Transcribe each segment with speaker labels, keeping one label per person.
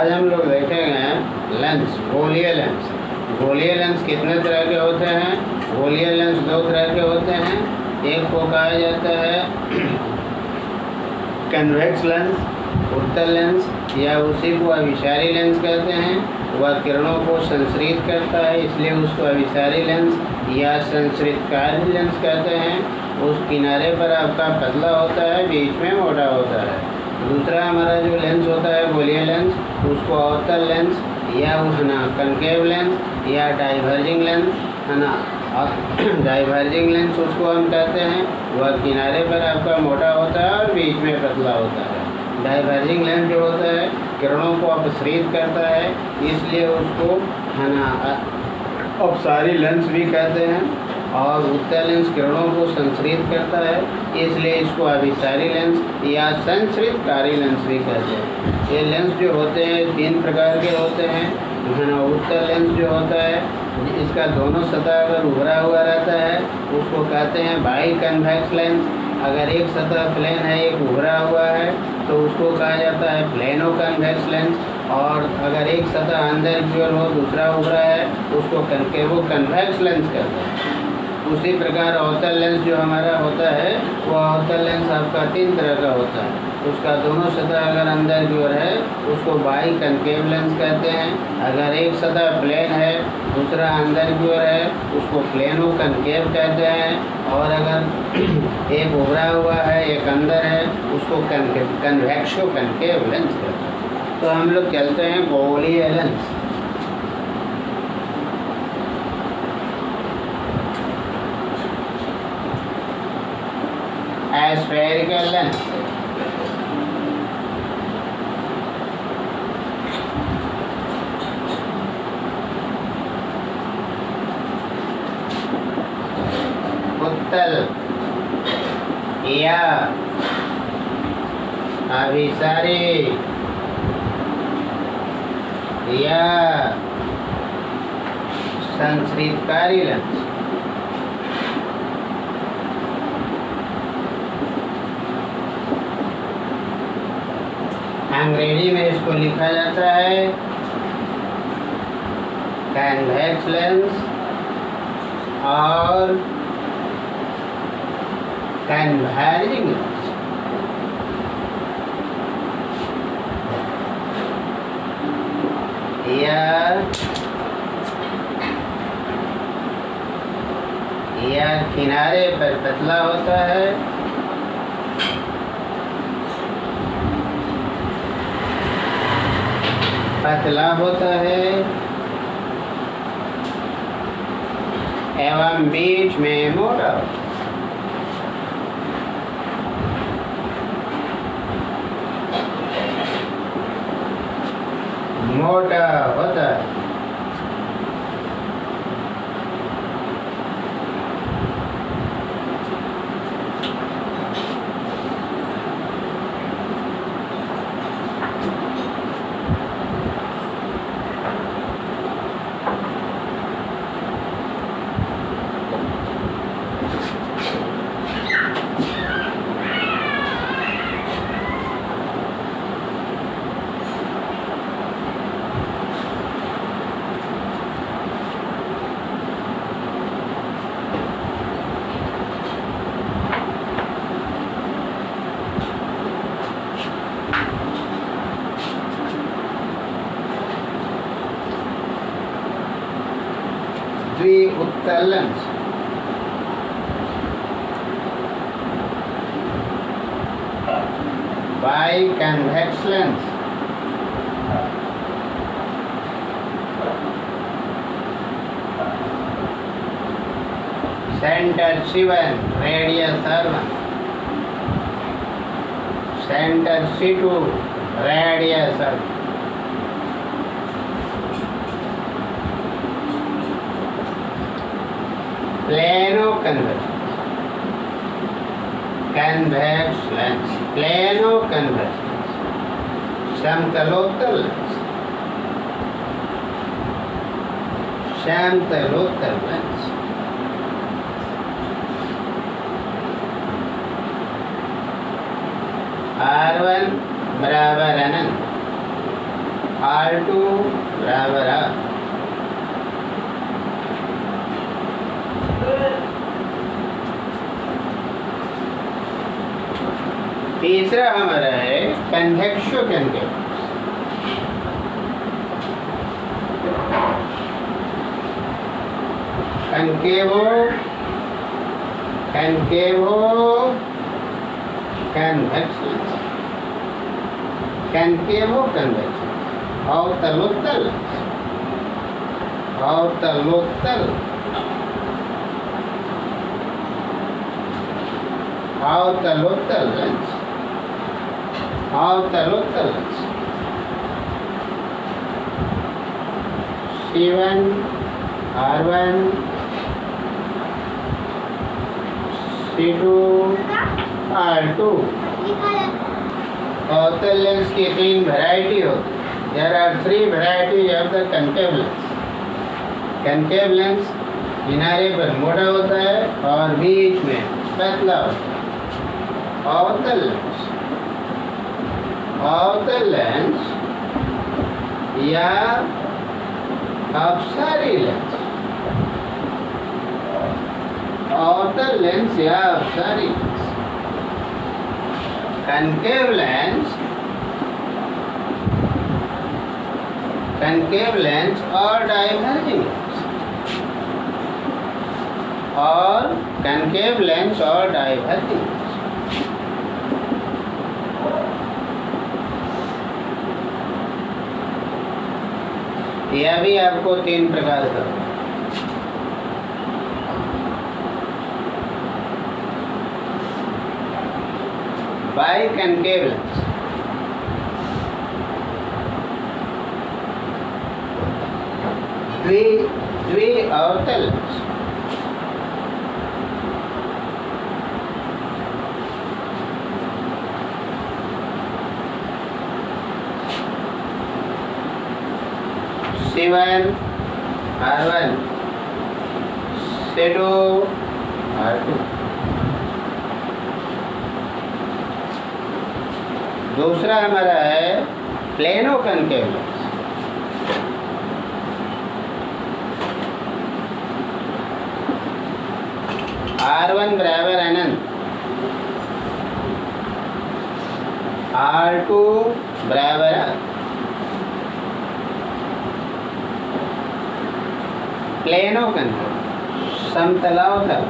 Speaker 1: आज हम लोग देखेंगे लेंस, गोलीय लेंस। गोलीय लेंस कितने तरह के होते हैं? गोलीय लेंस दो तरह के होते हैं। एक को कहा जाता है कन्वेक्स लेंस, उत्तल लेंस, या उसी को अभिसारी लेंस कहते हैं। वह किरणों को संश्रित करता है, इसलिए उसको अभिसारी लेंस या संश्रितकारी लेंस कहते हैं। उस किनारे पर आपका पतला होता है, बीच में मोटा होता है। दूसरा हमारा जो लेंस होता है गोलीय लेंस, उसको अवतल लेंस या है ना कनकेव लेंस या डाइवर्जिंग लेंस है ना, डाइवर्जिंग लेंस उसको हम कहते हैं। वह किनारे पर आपका मोटा होता है और बीच में पतला होता है। डाइवर्जिंग लेंस जो होता है किरणों को अपसरित करता है, इसलिए उसको है ना अपसारी लेंस भी कहते हैं। और उत्तल लेंस किरणों को संश्रित करता है, इसलिए इसको अभिसारी लेंस या संश्रितकारी लेंस भी कहते हैं। ये लेंस जो होते हैं तीन प्रकार के होते हैं है ना। उत्तल लेंस जो होता है इसका दोनों सतह अगर उभरा हुआ रहता है उसको कहते हैं बाई कन्वेक्स लेंस। अगर एक सतह प्लेन है, एक उभरा हुआ है, तो उसको कहा जाता है प्लेनो कन्वेक्स लेंस। और अगर एक सतह अंदर की ओर हो, दूसरा उभरा है, उसको कनकेवो कन्वेक्स लेंस कहते हैं। उसी प्रकार अवतल लेंस जो हमारा होता है वो अवतल लेंस आपका तीन तरह का होता है। उसका दोनों सतह अगर अंदर की ओर है उसको बाई कनकेव लेंस कहते हैं। अगर एक सतह प्लेन है, दूसरा अंदर की ओर है, उसको प्लेनो कनकेव कहते हैं। और अगर एक उभरा हुआ है, एक अंदर है, उसको कन्वेक्सो कनकेव लेंस कहते हैं। तो हम लोग चलते हैं गोलीय लेंस। Spherical lens, उत्तल या अभिसारी या संश्रितकारी लेंस। अंग्रेजी में इसको लिखा जाता है कन्वेक्स लेंस और कन्वर्जिंग लेंस। या किनारे पर पतला होता है, पतला होता है एवं बीच में मोटा होता है। मोटा होता है। उत्तल lens, biconvex lens, center C1 radius R1, center C2 radius R2। Plano convex, convex lens, plano convex lens, समतलोत्तल लेंस, समतलोत्तल लेंस। R1 बराबर अनंत, R2 बराबर R। तीसरा हमारा है convexo concave. Concavo concavo convex, concavo convex, अवतलोत्तल अवतलोत्तल अवतलोत्तल लेंस, अवतलोत्तल lens. C1 R1 C2 R2। अवतल लेंस की 3 वैरायटी होती है। There are 3 varieties of the concave lens. concave lens किनारे पर मोटा होता है और बीच में पतला होता है। अवतल लेंस या अपसारी लेंस, अवतल लेंस या अपसारी लेंस। concave lens और diverging lens, और concave lens और diverging lens। यह भी आपको 3 प्रकार का बाइकनकेव लेंस, द्वि अवतल lens, C1 R1 C2 R2। दूसरा हमारा है प्लेनो कनकेव लेंस, R1 बराबर अनंत, R2 बराबर R। प्लेनो कनकेव समतलावतल,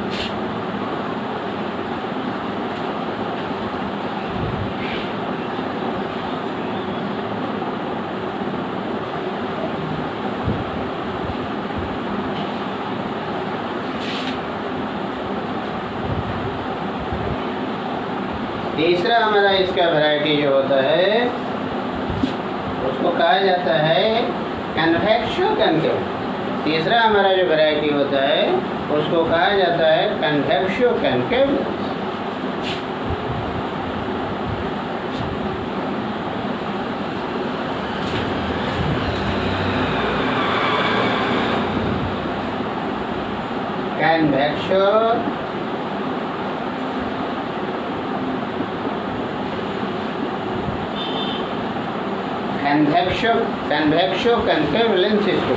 Speaker 1: तीसरा हमारा इसका वैरायटी जो होता है उसको कहा जाता है कन्वेक्शो कनकेव। तीसरा हमारा जो वैरायटी होता है उसको कहा जाता है convexo concave. Convexo convexo concave lens इसको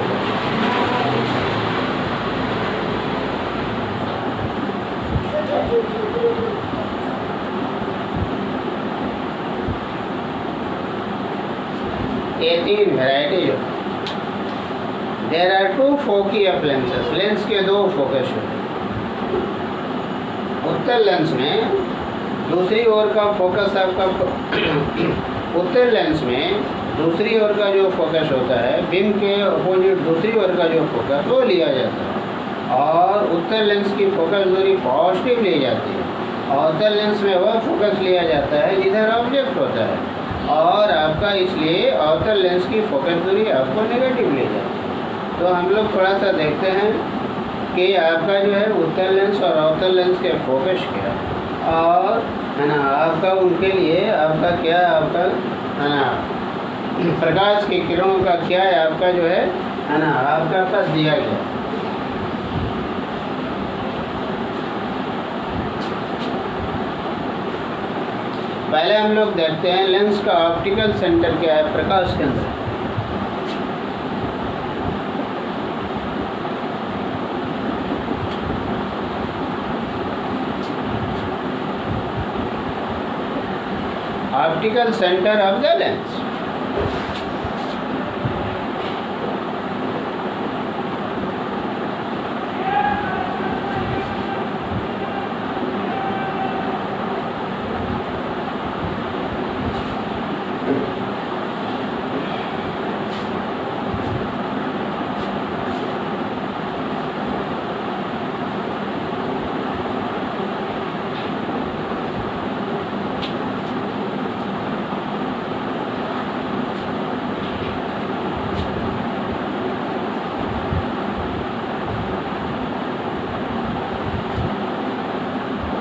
Speaker 1: ये 3 वैरायटी जो there are 2 foci of lenses. Lens के 2 फोकस होते हैं। उत्तल लेंस में दूसरी ओर का फोकस आपका उत्तल लेंस में दूसरी ओर का जो फोकस होता है, बीम के अपोजिट दूसरी ओर का जो फोकस वो लिया जाता है, और उत्तल लेंस की फोकस दूरी पॉजिटिव ली जाती है। अवतल लेंस में वह फोकस लिया जाता है जिधर ऑब्जेक्ट होता है, और आपका इसलिए अवतल लेंस की फोकस दूरी आपको नेगेटिव ली जाती है। तो हम लोग थोड़ा सा देखते हैं कि आपका जो है उत्तल लेंस और अवतल लेंस के फोकस क्या है, और है ना आपका उनके लिए आपका क्या आपका है ना प्रकाश की किरणों का क्या है आपका जो है ना आपका पास दिया गया। पहले हम लोग देखते हैं लेंस का ऑप्टिकल सेंटर क्या है प्रकाश के अंदर। Optical centre of the lens.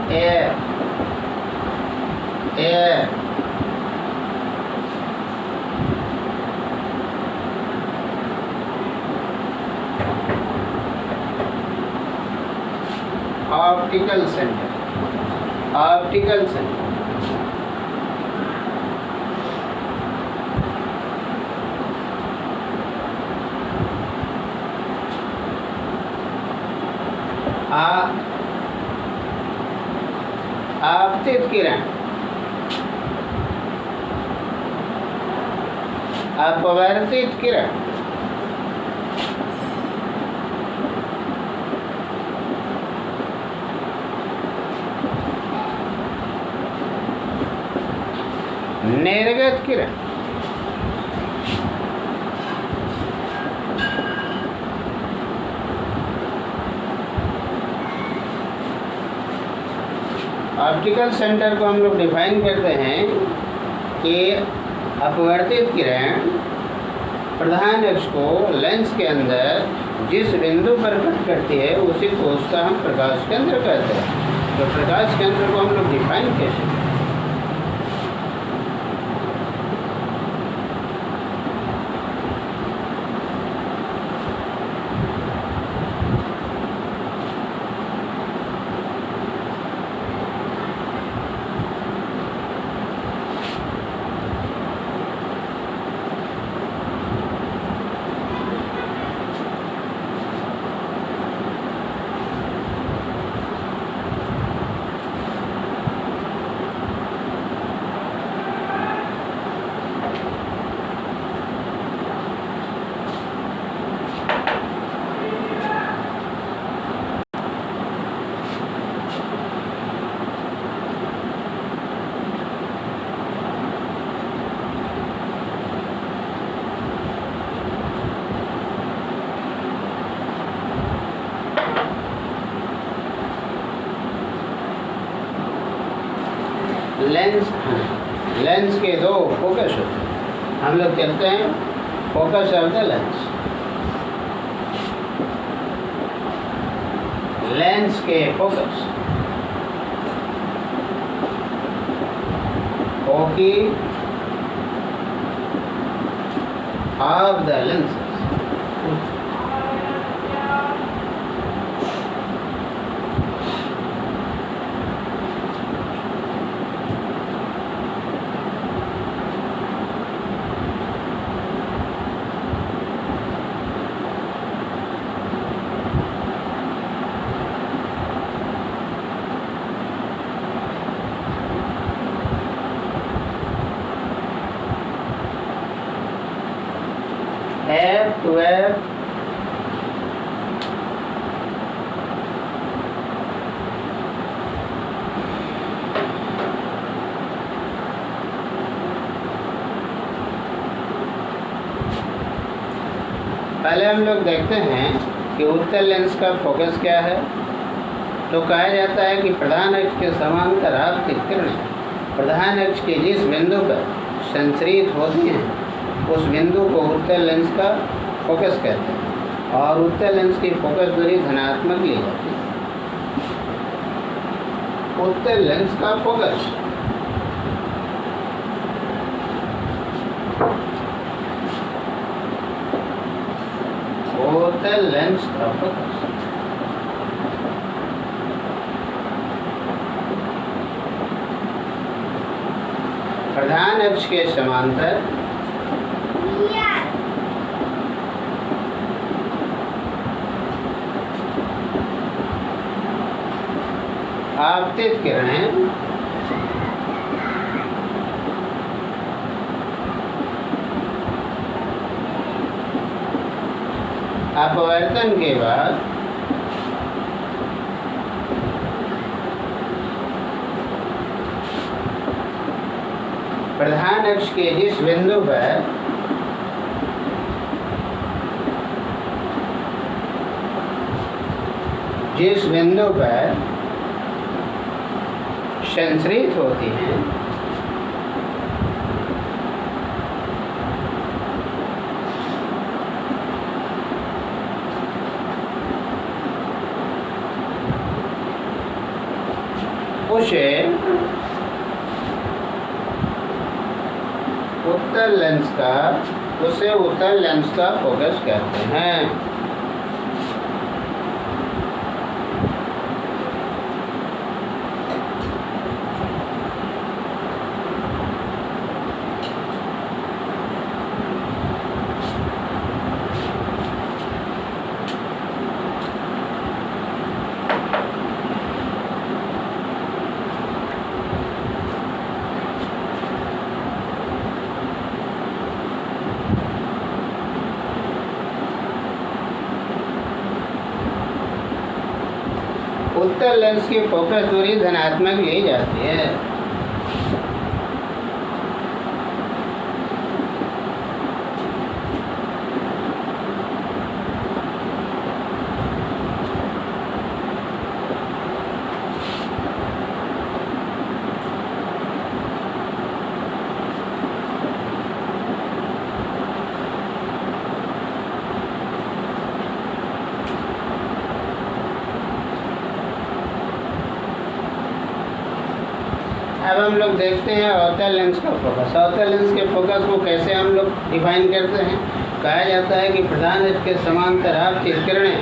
Speaker 1: Air, air, optical center, optical center, आपतित किरण, अपवर्तित किरण, निर्गत किरण, ऑप्टिकल सेंटर को हम लोग डिफाइन करते हैं कि अपवर्तित किरण प्रधान अक्ष को लेंस के अंदर जिस बिंदु पर कट करती है उसी को उसका हम प्रकाश केंद्र कहते हैं। तो प्रकाश केंद्र को हम लोग डिफाइन कैसे करते हैं? लेंस के दो फोकस होते हैं, हम लोग कहते हैं focus of the lens. Lens के focus, foci of the lenses. F to F, पहले हम लोग देखते हैं कि उत्तल लेंस का फोकस क्या है। तो कहा जाता है कि प्रधान अक्ष के समांतर आपतित किरणें प्रधान अक्ष के जिस बिंदु पर संचरित होती हैं उस बिंदु को उत्तल लेंस का फोकस कहते हैं और उत्तल लेंस की फोकस दूरी धनात्मक ली जाती है। उत्तल लेंस का फोकस उत्तल लेंस का फोकस प्रधान अक्ष के समांतर आपतित किरणें अपवर्तन के बाद प्रधान अक्ष के जिस बिंदु पर संश्रित होती हैं उसे उत्तल लेंस का फोकस कहते हैं। उत्तल लेंस की फोकस दूरी धनात्मक ली जाती है। अब हम लोग देखते हैं अवतल लेंस का फोकस। अवतल लेंस के फोकस को कैसे हम लोग डिफाइन करते हैं? कहा जाता है कि प्रधान अक्ष के समांतर आपतित किरणें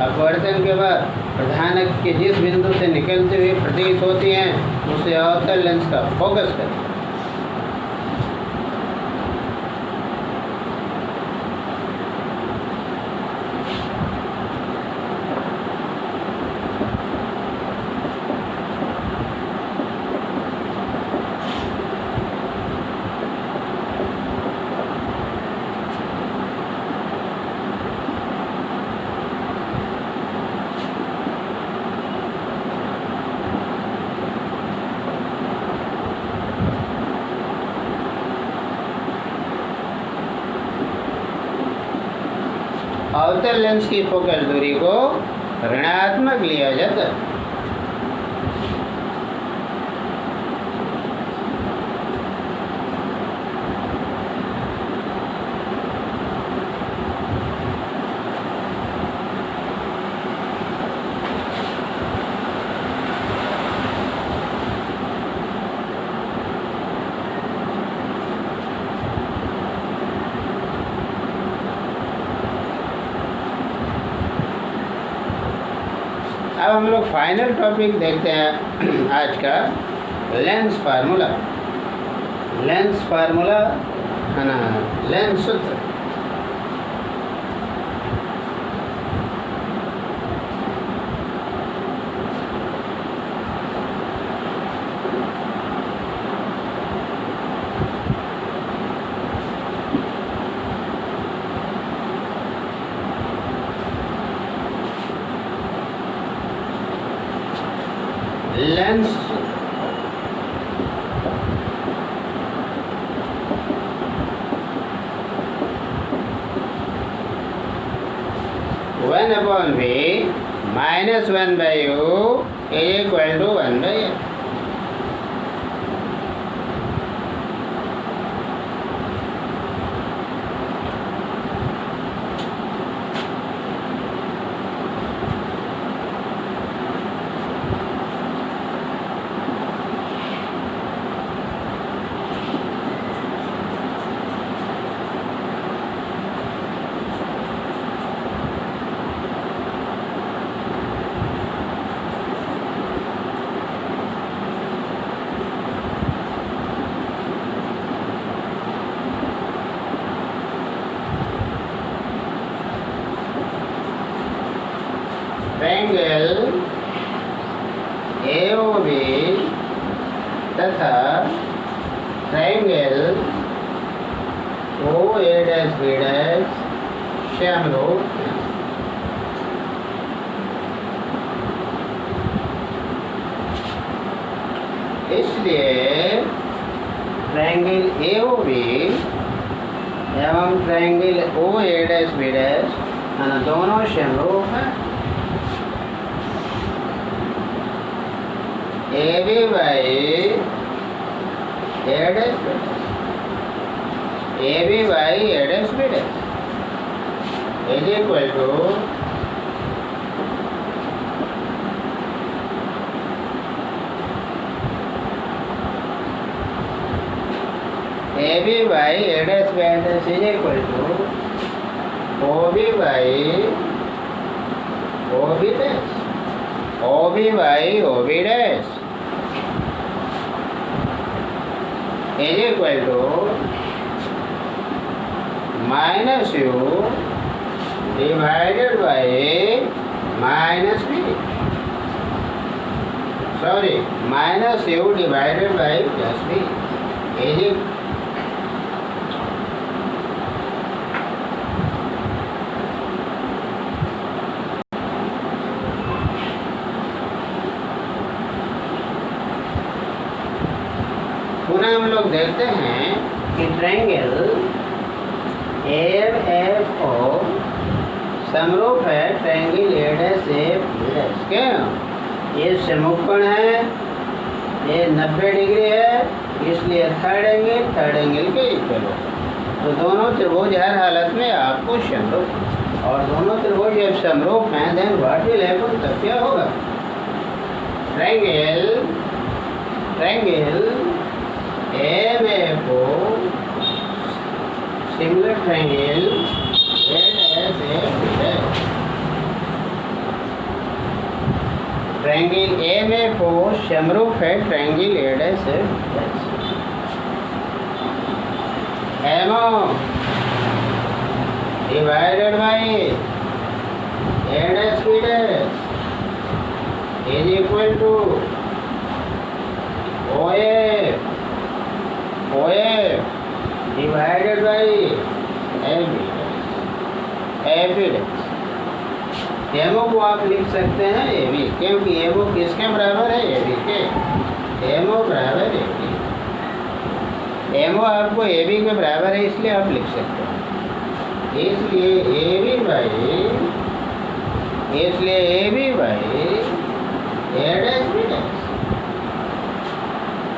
Speaker 1: अपवर्तन के बाद प्रधान अक्ष के जिस बिंदु से निकलते हुए प्रतीत होती हैं उसे अवतल लेंस का फोकस करते हैं। अवतल लेंस की फोकस दूरी को ऋणात्मक लिया जाता है। अब हम लोग फाइनल टॉपिक देखते हैं आज का, लेंस फार्मूला। लेंस फार्मूला है ना, लेंस सूत्र। Lens 1/v minus 1/u is equal to 1/f. Triangle AOB तथा ट्रायंगल OA' B' से हम लोग इसलिए ट्रायंगल ए ओ बी एवं triangle O A dash B dash दोनों समरूप हैं। A B by A dash B dash, A B by A dash B dash is equal to A B by A dash B dash is equal to O B by O B dash, O B by O B dash is equal to minus U divided by minus B, sorry minus U divided by plus B is पुनः हम लोग देखते हैं कि triangle F O समरूप है triangle A dash F B dash. क्यों? ये समकोण है, ये 90 डिग्री है, इसलिए थर्ड एंगल के इक्वल है। तो दोनों त्रिभुज हर हालत में आपको समरूप, और दोनों त्रिभुज जब समरूप हैं देन व्हाट विल हैपन, तब क्या होगा? Triangle M F O similar triangle A dash F B dash, triangle M F O समरूप है triangle A dash F B dash. M O divided by A dash B dash is equal to O F divided by A B dash. MO को आप लिख सकते हैं A B, क्योंकि ammo किसके बराबर है? ए बी के। एमओ बराबर ए बी, एमओ आपको ए बी के बराबर है, इसलिए आप लिख सकते हैं। इसलिए A B by A dash B dash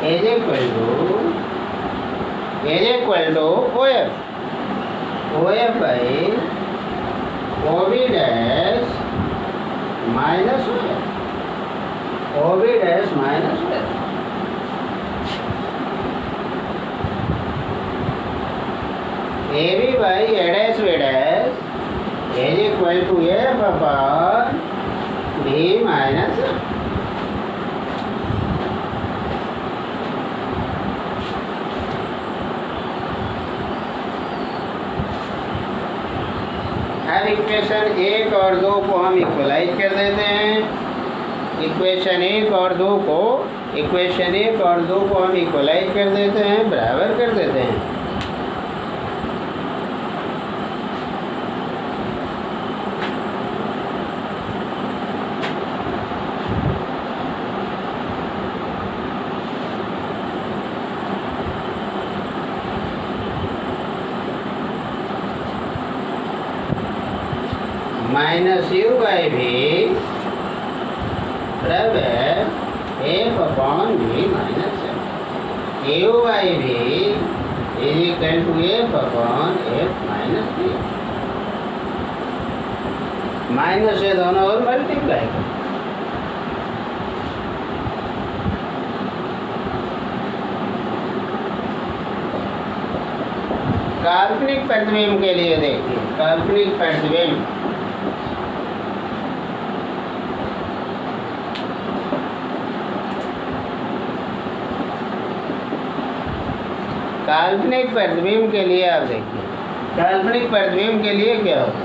Speaker 1: is equal to O F by O B dash minus O B dash minus O F. A B by A dash B dash is equal to F upon B minus. अब equation 1 और 2 को हम equalise कर देते हैं। Equation 1 और 2 को हम इक्वलाइज कर देते हैं, बराबर कर देते हैं। माइनस यू बाई भी बराबर f upon B minus u by v is equal to F upon f minus v. Minus से दोनों और मल्टीप्लाई कर, काल्पनिक प्रतिबिंब के लिए देखिए, काल्पनिक प्रतिबिंब काल्पनिक प्रतिबिंब के लिए आप देखिए, काल्पनिक प्रतिबिंब के लिए क्या होगा?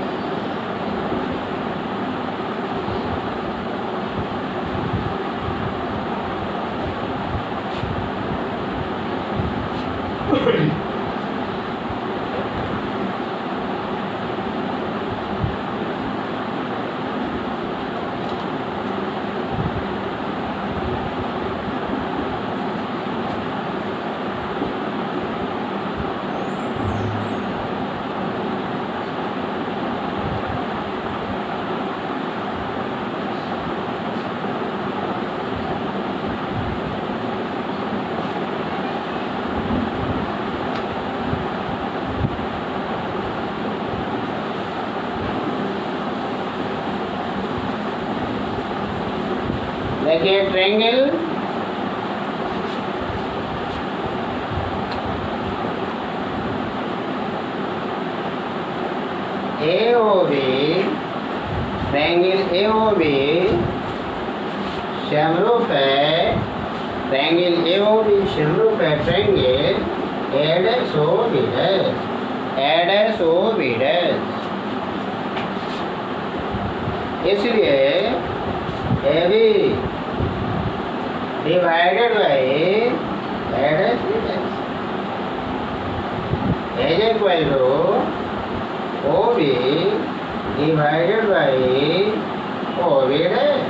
Speaker 1: देखिए ट्रायंगल AOB, ट्रायंगल AOB समरूप है, ट्रायंगल AOB समरूप है ट्रायंगल ADASOB, ADASOB। इसलिए AB divided by ADASB is equal to OB divided by OB dash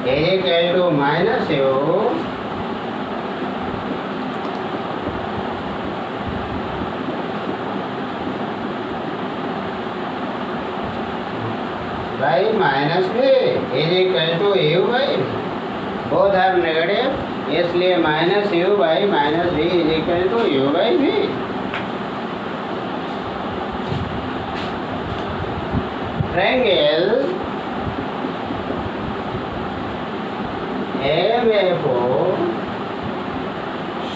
Speaker 1: is equal to minus U by minus B is equal to U by B. Both are negative, इसलिए minus U by minus B is equal to U by B। Triangle ABFO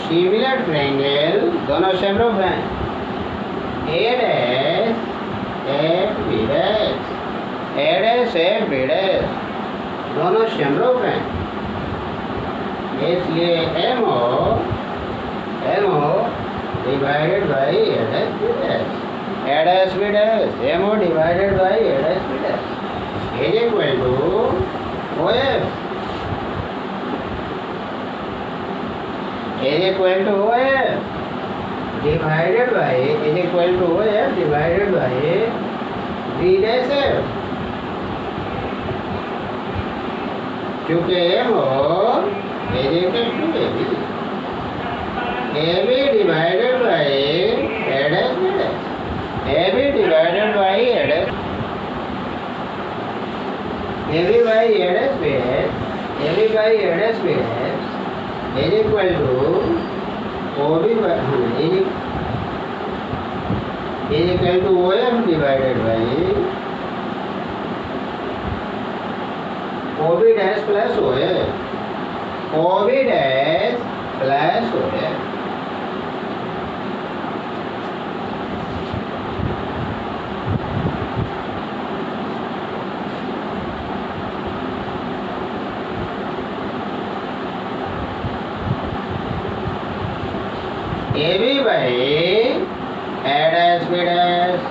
Speaker 1: similar triangle दोनों समरूप हैं, A dash F B dash, A dash F B dash दोनों समरूप हैं, इसलिए MO divided by A dash B dash, A dash B dash MO divided by A dash B dash is equal to OF is equal to OF divided by is equal to OF divided by B dash F, क्योंकि MO is equal to AB, AB divided by A dash B dash, AB divided by A dash, AB by A dash B dash, AB by A dash B dash is equal to OB by is equal to OF divided by OB dash plus OF, OB dash plus OF। AB by A dash B dash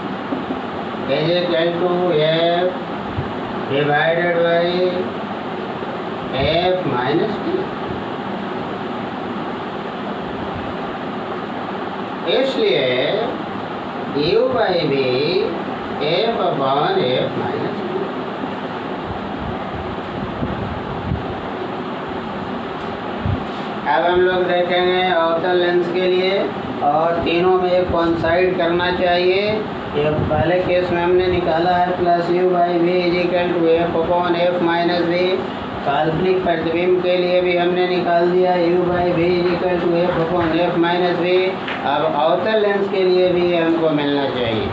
Speaker 1: is equal to F divided by F minus B, इसलिए U by B F upon F minus B। अब हम लोग देखेंगे अवतल lens के लिए, और तीनों में कॉन्साइड करना चाहिए। ये पहले केस में हमने निकाला है plus U by V is equal to F upon F minus V। काल्पनिक प्रतिबिंब के लिए भी हमने निकाल दिया U by V is equal to F upon F minus V। अब अवतल लेंस के लिए भी हमको मिलना चाहिए,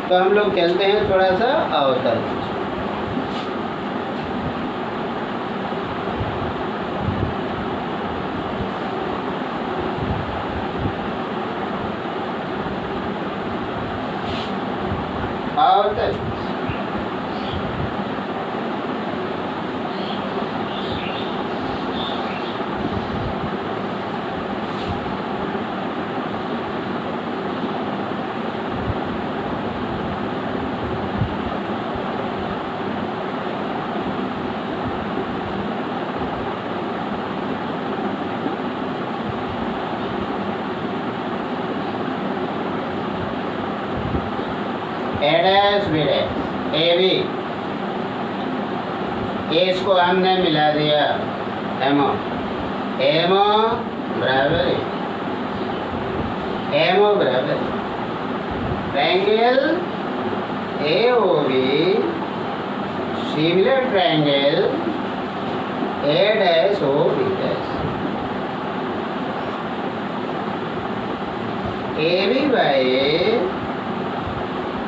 Speaker 1: तो हम लोग चलते हैं थोड़ा सा अवतल। अवतल A dash B dash AB, इसको हमने मिला दिया MO बराबर triangle AOB similar triangle A dash OB dash, AB by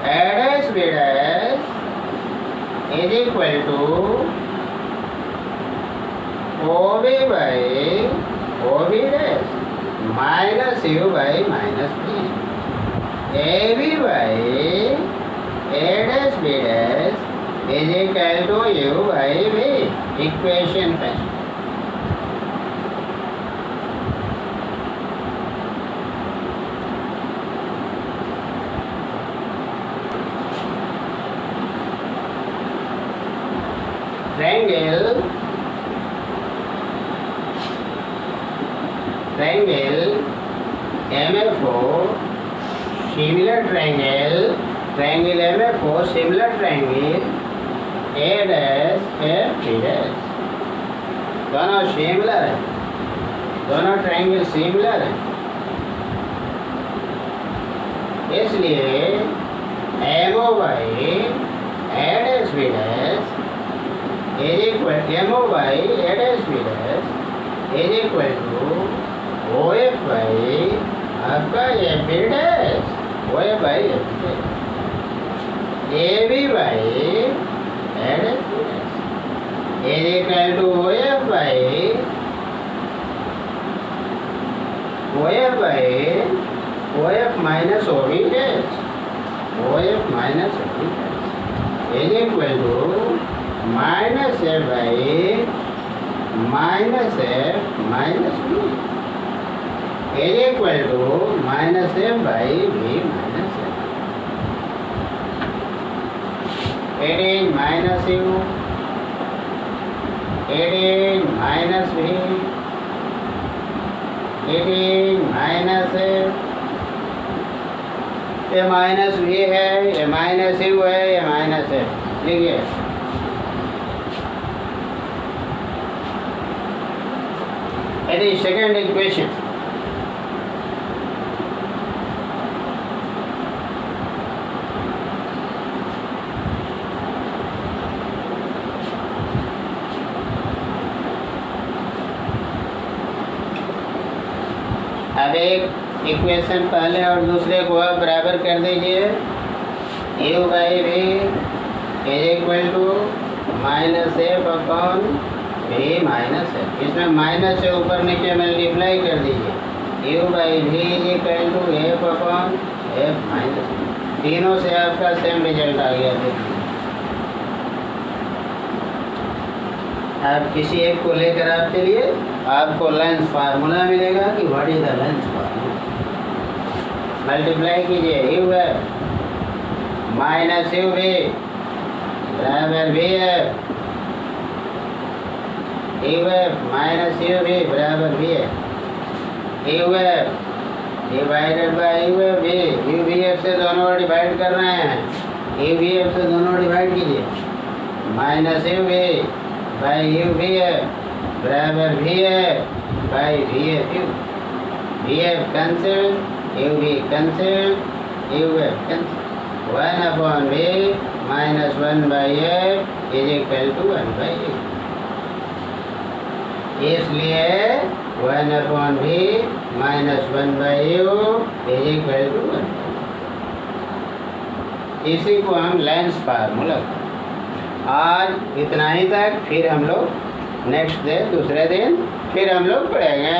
Speaker 1: A dash B dash is equal to OB by OB dash minus U by minus B, AB by A dash B dash is equal to U by B। Equation first. triangle MFO similar triangle MFO similar triangle A dash F B dash, दोनों similar है, दोनों triangle similar है, इसलिए MO by A dash B dash is equal MO by A dash B dash is equal to OF by आपका FB dash, OF by FB dash, AB by A dash B dash is equal to OF by OF minus OB dash, OF minus OB dash is equal to minus F by minus F minus B is equal to minus F by B minus F. It is minus U, it is minus B, it is minus F, ये minus V है, ये minus U है, ये minus F। लिखिए it is second equation। अब एक equation पहले और दूसरे को आप बराबर कर दीजिए। U by V is equal to minus F upon V minus F, इसमें माइनस से ऊपर नीचे मल्टीप्लाई कर दीजिए। U by V is equal to F upon F minus, तीनों से आपका सेम रिजल्ट आ गया। देखिए आप किसी एक को लेकर आप चलिए, आपको लेंस फार्मूला मिलेगा कि what is the lens formula. Multiply कीजिए U है माइनस U V बराबर V है, U है माइनस U V बराबर V है, U है डिवाइडेड बाई U है V, U V F से दोनों डिवाइड कर रहे हैं, U V F से दोनों डिवाइड कीजिए, minus U V by U V है बराबर V है by V F U, V F cancel, U V cancel, U F cancel, 1 upon V minus 1 by F is equal to 1 by U, इसलिए 1 upon V minus 1 by U is equal to 1। इसी को हम lens formula. आज इतना ही तक, फिर हम लोग नेक्स्ट डे दूसरे दिन फिर हम लोग पढ़ेंगे।